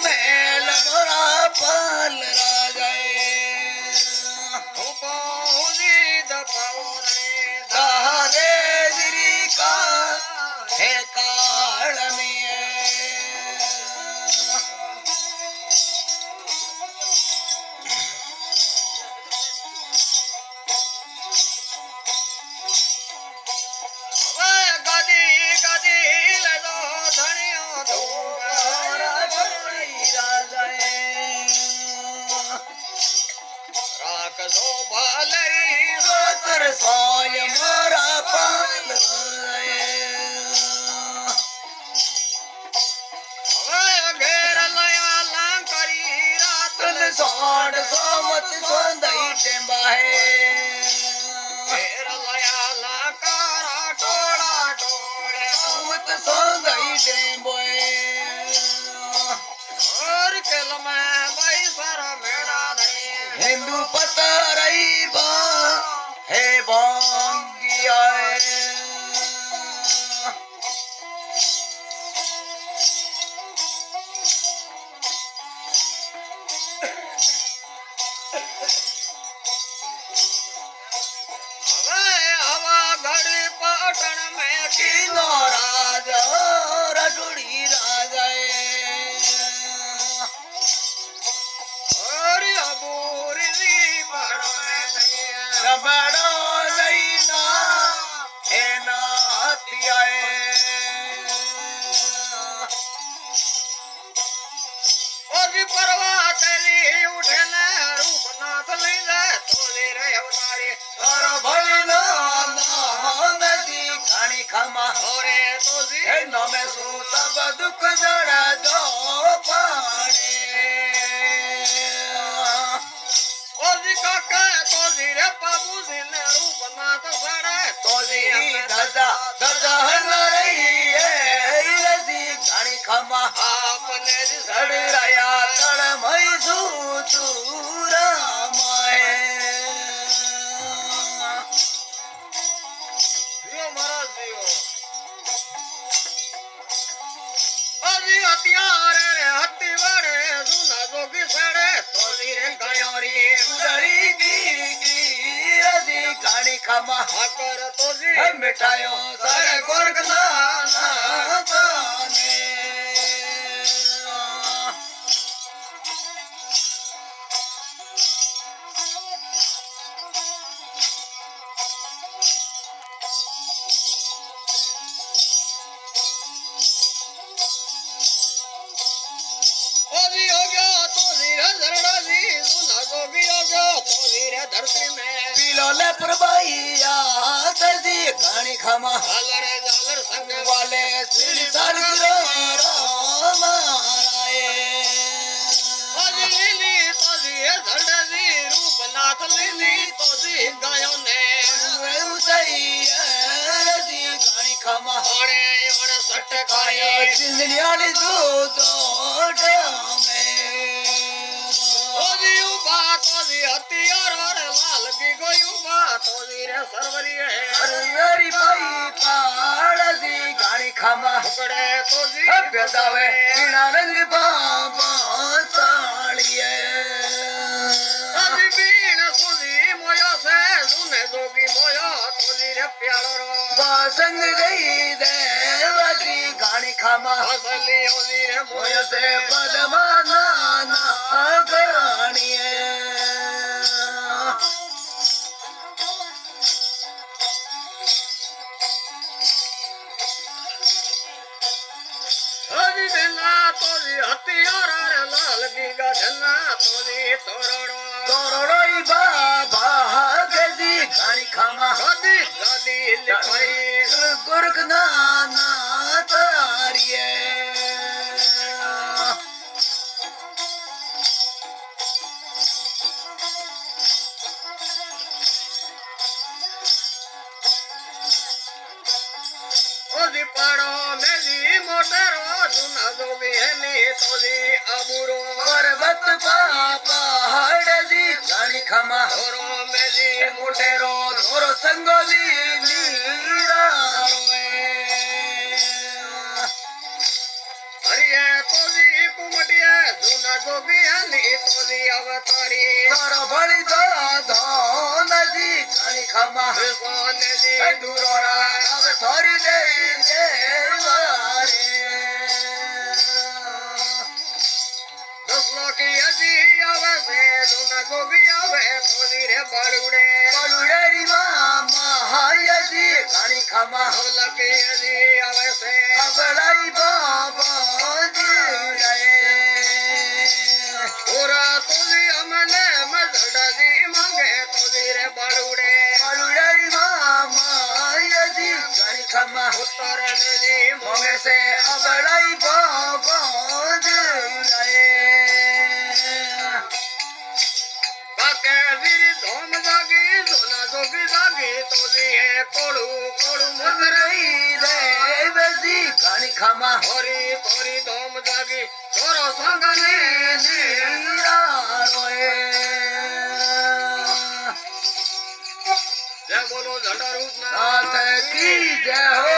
mail मोरा पाल राजाए धारे गिरी का है काल में सोय मोरा पाल घेर लया लंकरी रातन सोड सोमत सोंदई टेम्बाहे घेर लया लंकारा टोड़ा टोड़े सोमत सोंदई टेम्बोए और केल में भाई सारा मेरा हिंदू पता रही बा हे बांगिया हवा घड़ी पटन में किनो राजा रजुड़ी राजाए और अबूरी बड़ो नहीं ना है नातियाए और परवाह तेरी उठे न रूपनाथ लीले तोली रे अवतारी और भजना नदी घणी खमा और तोजी न में सो सब दुख जड़ा जो पाने तोजी काका तोजी रे बाबू दिन रूपनाथ सड़े तोजी दादा दादा रही है रजी घणी खमा आपने सड़ रया तड़ मई सूरा माए जियो महाराज जियो अजी हथियार रे हत्ती बड़े सुना जोगी सड़े तोजी रे गयोरी उड़री की रजी गाड़ी खमा कर तोजी मिठायो सारे गोरखना ना जाने धरती में पिलोले प्रभाइया तजी घणी खमा झालर झालर संग वाले श्री सरगिरो रामाराए आज लीली तजी झंडजी रूपनाथ लीली तजी गायों ने उसई रजी घणी खमा ओणे ओण सट खाए जिंदलियाली दो में हथियार लाल की गोयू बात रे सरवरी है सरवरी पाई पाड़सी गाड़ी खामा पकड़े तो जी बेदावे बिना रंग बाबा साड़िए अभी बीन सुजी मोया से सुने जोगी मोया तो जी रे प्यारो बासंग गई देवती गाड़ी खामा असली ओजी रे मोया से पदमाना ना गाड़िए हथियार लाल की गधना तोरी तोरोड़ो बाबा गदी घणी खामा गदी गदी लिखाई गुरकना ना तारिए ओदी पाड़ो मेरी मोटरो सुना दो बिहनी तोदी अबूरो पर्वत पापा हड़दी घणी खमा धोरो मेरी मोटेरो धोरो संगोली नीरा रोए हरि જોગીએ તોજી કુમટીએ જૂના જોગીયાની તોજી અવતારી તારો ભળી ધોનજી ઘણી ખમા સોનેજી દુરોરા હવે થોરી દેવી દેવારે દસલોકી હજી આવે છે જૂના જોગી આવે તોજી રે બળુડે બળુડેરી મહાયજી ઘણી ખમા લકી હજી આવે છે અબળાઈ બાબાજી પૂરા તુજી અમને મજડાજી માંગે તુજી રે બળુડે બળુડેરી મહાયજી ઘણી ખમા ઉત્તર નદી મોગે છે અબળાઈ બાબાજી વીર ધોમ જાગી સોના જોગી જાગી તોજી હે કોળું કોળું મગરઈ દેવજી ઘણી ખમા હોરી કોરી ધોમ જાગી ચોરો સંગને નીરા રોએ જય બોલો જડા રૂપનાથ કી જય હો